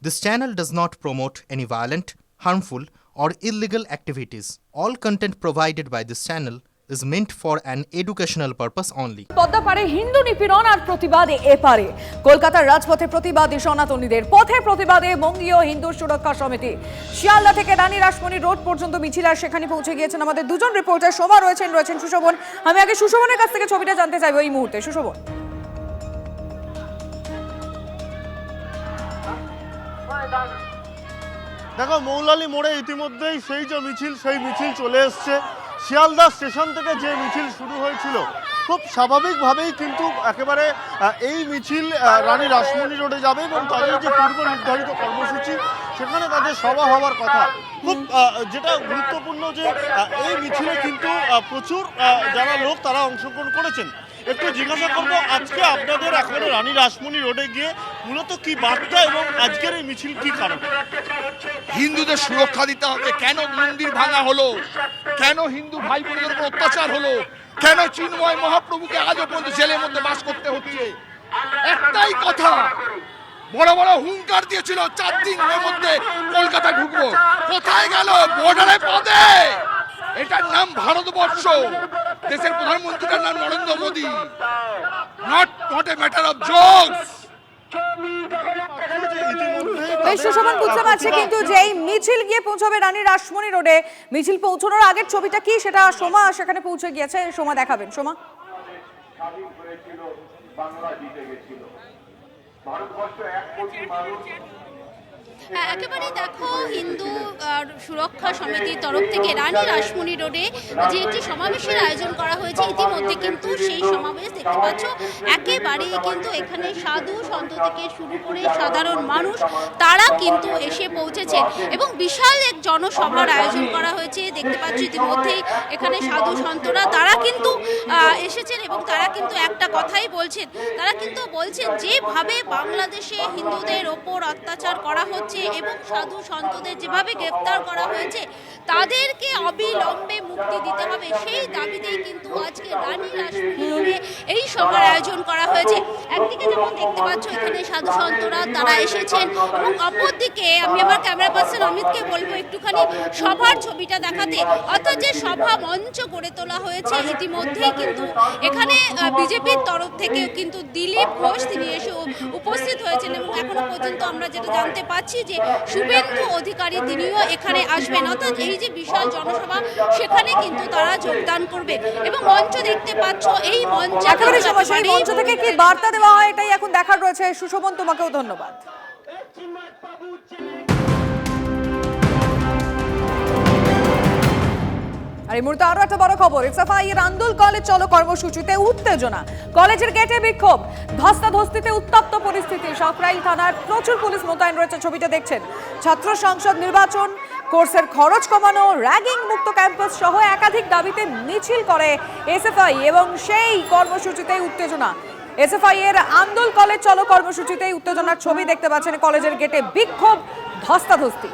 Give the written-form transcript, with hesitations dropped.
This channel does not promote any violent, harmful, or illegal activities. All content provided by this channel is meant for an educational purpose only. Padma পারে হিন্দু নিপীড়ন আর প্রতিবাদে এপারে কলকাতার রাজপথে প্রতিবাদী সনাতনীদের পথে প্রতিবাদে বঙ্গীয় হিন্দু সুরক্ষা সমিতি শিয়ালদা থেকে রানী রাসমণি রোড পর্যন্ত মিছিল আর সেখানে পৌঁছে গিয়েছেন আমাদের দুজন রিপোর্টার সোমা রয়েছেন সুশোভন। আমি আগে সুশোভনের কাছ থেকে ছবিটা জানতে চাইবো এই মুহূর্তে। সুশোভন, দেখো মৌলালি মোড়ে ইতিমধ্যেই সেই মিছিল চলে এসছে। শিয়ালদা স্টেশন থেকে যে মিছিল শুরু হয়েছিল খুব স্বাভাবিকভাবেই কিন্তু একেবারে এই মিছিল রানী রাসমণি রোডে যাবে এবং তাদের যে পূর্ব নির্ধারিত কর্মসূচি সেখানে তাদের সভা হওয়ার কথা। খুব যেটা গুরুত্বপূর্ণ যে এই মিছিলে কিন্তু প্রচুর যারা লোক তারা অংশগ্রহণ করেছেন। একটু জিজ্ঞাসা করবো আজকে আপনাদের একেবারে রানী রাসমণি রোডে গিয়ে মূলত কি বার্তা এবং আজকের এই মিছিল কি কারণ? হিন্দুদের সুরক্ষা দিতে হবে। কেন মন্দির ভাঙা হলো, কেন হিন্দু ভাই বোনদের উপর অত্যাচার হলো, কেন চিন্ময় মহাপ্রভুকে আজও পর্যন্ত জেলের মধ্যে বাস করতে হচ্ছে, একটাই কথা। বড় বড় হুঙ্কার দিয়েছিল 4 দিনের মধ্যে কলকাতা ঢুকবো, কোথায় গেল? বর্ডারে পদে। এটার নাম ভারতবর্ষ, দেশের প্রধানমন্ত্রীর নাম Narendra Modi. Not a matter of jokes. Sushovan, বুঝতে পারছি কিন্তু যে এই মিছিল গিয়ে পৌঁছবে রানী রাসমণি রোডে, মিছিল পৌঁছানোর আগের ছবিটা কি সেটা সোমা সেখানে পৌঁছে গিয়েছে, সোমা দেখাবেন। সোমা, বাংলা জিতে গেছিল, ভারতবর্ষ 1 কোটি মানুষ। হ্যাঁ, একেবারে দেখো হিন্দু সুরক্ষা সমিতির তরফ থেকে রানী রাসমণি রোডে যে একটি সমাবেশের আয়োজন করা হয়েছে, ইতিমধ্যে কিন্তু সেই সমাবেশ দেখতে পাচ্ছ একেবারেই কিন্তু এখানে সাধু সন্ত থেকে শুরু করে সাধারণ মানুষ তারা কিন্তু এসে পৌঁছেছেন এবং বিশাল এক জনসভার আয়োজন করা হয়েছে। দেখতে পাচ্ছ ইতিমধ্যেই এখানে সাধু সন্তরা তারা কিন্তু এসেছেন এবং তারা কিন্তু একটা কথাই বলছেন, তারা কিন্তু বলছেন যেভাবে বাংলাদেশে হিন্দুদের ওপর অত্যাচার করা হচ্ছে এবং সাধু সন্তদের যেভাবে গ্রেফতার করা হয়েছে তাদেরকে অবিলম্বে মুক্তি দিতে হবে, সেই দাবিতেই কিন্তু আজকে রানী রাসমণি রোডে এই সভার আয়োজন করা হয়েছে। একদিকে যেমন দেখতে পাচ্ছ এখানে সাধু সন্তরা তারা এসেছেন এবং অপরদিকে আমি আমার ক্যামেরা পার্সন অমিতকে বলবো একটুখানি সভার ছবিটা দেখাতে। অর্থাৎ যে সভা মঞ্চ গড়ে তোলা হয়েছে ইতিমধ্যেই কিন্তু এখানে বিজেপির তরফ থেকেও কিন্তু দিলীপ ঘোষ তিনি এসে উপস্থিত হয়েছেন এবং এখনো পর্যন্ত আমরা যেটা জানতে পাচ্ছি যে শুভেন্দু অধিকারী তিনিও এখানে আসবেন। অর্থাৎ এই যে বিশাল জনসভা সেখানে কিন্তু তারা যোগদান করবে এবং মঞ্চ দেখতে পাচ্ছ এই মঞ্চ থেকে কি বার্তা দেওয়া হয় এটাই এখন দেখার রয়েছে। সুশোভন, তোমাকেও ধন্যবাদ। আর এই মুহূর্তে আরো একটা বড় খবর, এসএফআই-এর আন্দোলন কলেজ চলো কর্মসূচিতে উত্তেজনা, কলেজের গেটে বিক্ষোভ, ধস্তাধস্তিতে উত্তপ্ত পরিস্থিতি, সাঁকরাইল থানার প্রচুর পুলিশ মোতায়েন রয়েছে। ছবিটা দেখছেন। ছাত্র সংসদ নির্বাচন, কোর্সের খরচ কমানো, র্যাগিং মুক্ত ক্যাম্পাস সহ একাধিক দাবিতে মিছিল করে এসএফআই এবং সেই কর্মসূচিতে উত্তেজনা। এসএফআই-এর আন্দোলন কলেজ চলো কর্মসূচিতে উত্তেজনার ছবি দেখতে পাচ্ছেন। কলেজের গেটে বিক্ষোভ, ধস্তাধস্তি।